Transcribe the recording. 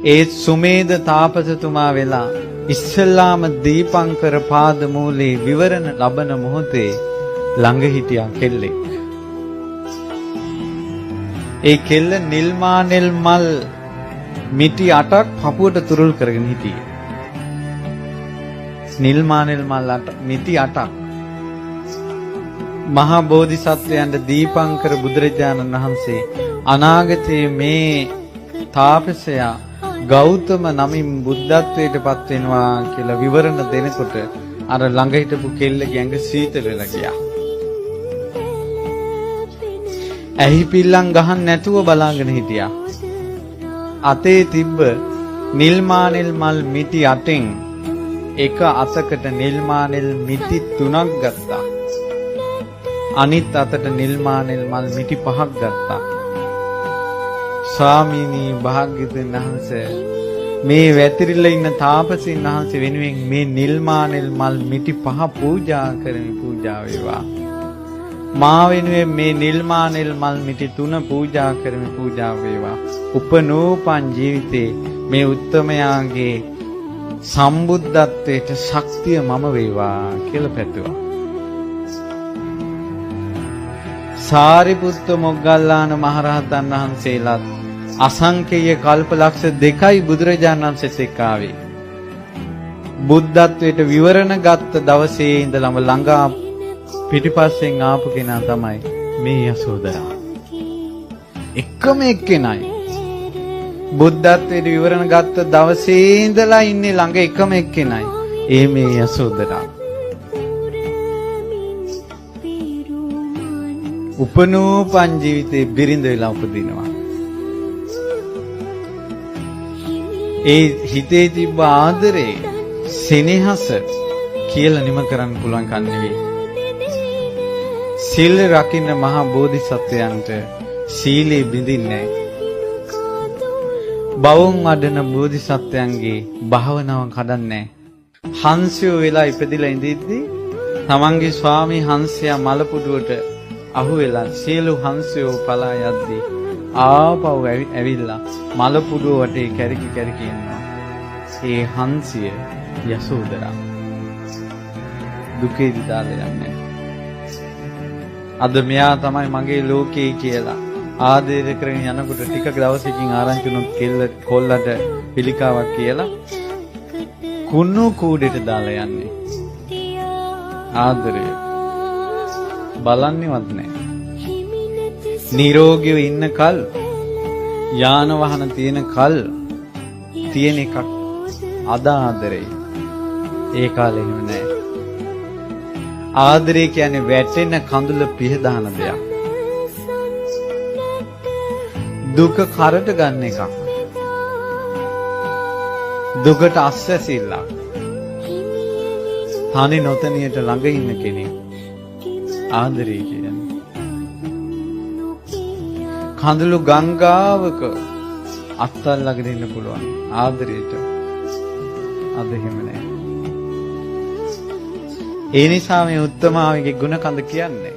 ඒ සුමේද තාපසතුමා වෙලා ඉස්සල්ලාම දීපංකර පාද මූලේ විවරණ ලබන මොහොතේ ළඟ හිටියා කෙල්ලෙක්. ඒ කෙල්ල නිල්මානෙල් මල් මිටි 8ක් පපුවට තුරුල් කරගෙන හිටියේ. නිල්මානෙල් මල් මිටි 8ක්. මහා බෝධිසත්වයන්ට දීපංකර බුදුරජාණන් වහන්සේ අනාගතයේ මේ තාපසයා ගෞතම නමින් බුද්ධත්වයට පත් වෙනවා කියලා විවරණ දෙනකොට අර ළඟ හිටපු කෙල්ලගේ ඇඟ සීතල වෙලා ගියා. ඇහි පිල්ලම් ගහන්න නැතුව බලාගෙන හිටියා. අතේ තිබ්බ නිල්මානෙල් මල් මිටි 8න් එක අතකට නිල්මානෙල් මිටි 3ක් ගත්තා. අනිත් අතට නිල්මානෙල් මල් මිටි 5ක් ගත්තා. ස්වාමීනි භාග්‍යවතුන් වහන්සේ මේ වැතිරිලා ඉන්න තාපසීන් වහන්සේ වෙනුවෙන් මේ නිල්මානෙල් මල් මිටි 5 පූජා කරමි පූජා වේවා. මා වෙනුවෙන් මේ නිල්මානෙල් මල් මිටි 3 පූජා කරමි පූජා වේවා. උපනෝපන් ජීවිතේ මේ උත්තමයාගේ සම්බුද්ධත්වයට ශක්තිය මම වේවා කියලා පැතුවා. සාරිපුත්ත මොග්ගල්ලාන මහරහතන් වහන්සේලාත් අසංකේය කල්පලක්ෂ 2යි බුදුරජාණන් වහන්සේත් එක්ක ආවේ. බුද්ධත්වයට විවරණ ගත්ත දවසේ ඉඳලම ළඟා පිටිපස්සෙන් ආපු කෙනා තමයි මේ යසෝදරා. එකම එක්කෙනයි. බුද්ධත්වයට විවරණ ගත්ත දවසේ ඉඳලා ඉන්නේ ළඟ එකම එක්කෙනයි. ඒ මේ යසෝදරා. උපනෝපන් ජීවිතේ බිරිඳ වෙලා උපදිනවා. ඒ හිතේ තිබ්බ ආදරේ සෙනෙහස කියලා නිම කරන්න පුළුවන් කන් නෙවෙයි. සීල රකින්න මහා බෝධිසත්වයන්ට සීලේ බිඳින්නේ බවුන් වඩන බෝධිසත්වයන්ගේ භාවනාව කඩන්නේ. හංසයෝ වෙලා ඉපදිලා ඉඳිද්දී තමන්ගේ ස්වාමී හංසයා මලපුඩුවට අහුවෙලා සියලු හංසයෝ පලා යද්දී ආපහු ඇවිල්ලා මලපුඩුව වටේ කැරකි කැරකි යනවා. ඒ හංසිය යසෝදරා දුකේදී දාලා යන්නේ. අද මෙයා තමයි මගේ ලෝකේ කියලා ආදරය කරගෙන යනකොට ටික දවසකින් ආරංචි වුණොත් කොල්ලට පිළිකාවක් කියලා කුණු කූඩේට දාලා යන්නේ. ආදරය බලන්නේවත් නැහැ. නිරෝගීව ඉන්න කල් යාන වාහන තියෙන කල් තියෙන එකක් අද ආදරේ. ඒ කාලේ එහෙම නැහැ. ආදරේ කියන්නේ වැටෙන කඳුල පිහදාන දෙයක්. දුක කරට ගන්න එකක්. දුකට අස්වැසිල්ලක්. තනි නොතනියට ළඟ ඉන්න කෙනෙක්. ආදරේ කියන්නේ කඳුළු ගංගාවක අත්අල්ලගෙන ඉන්න පුළුවන් ආදරයට. අද එහෙම නැහැ. ඒ නිසා මේ උත්තමාවිගේ ගුණ කඳ කියන්නේ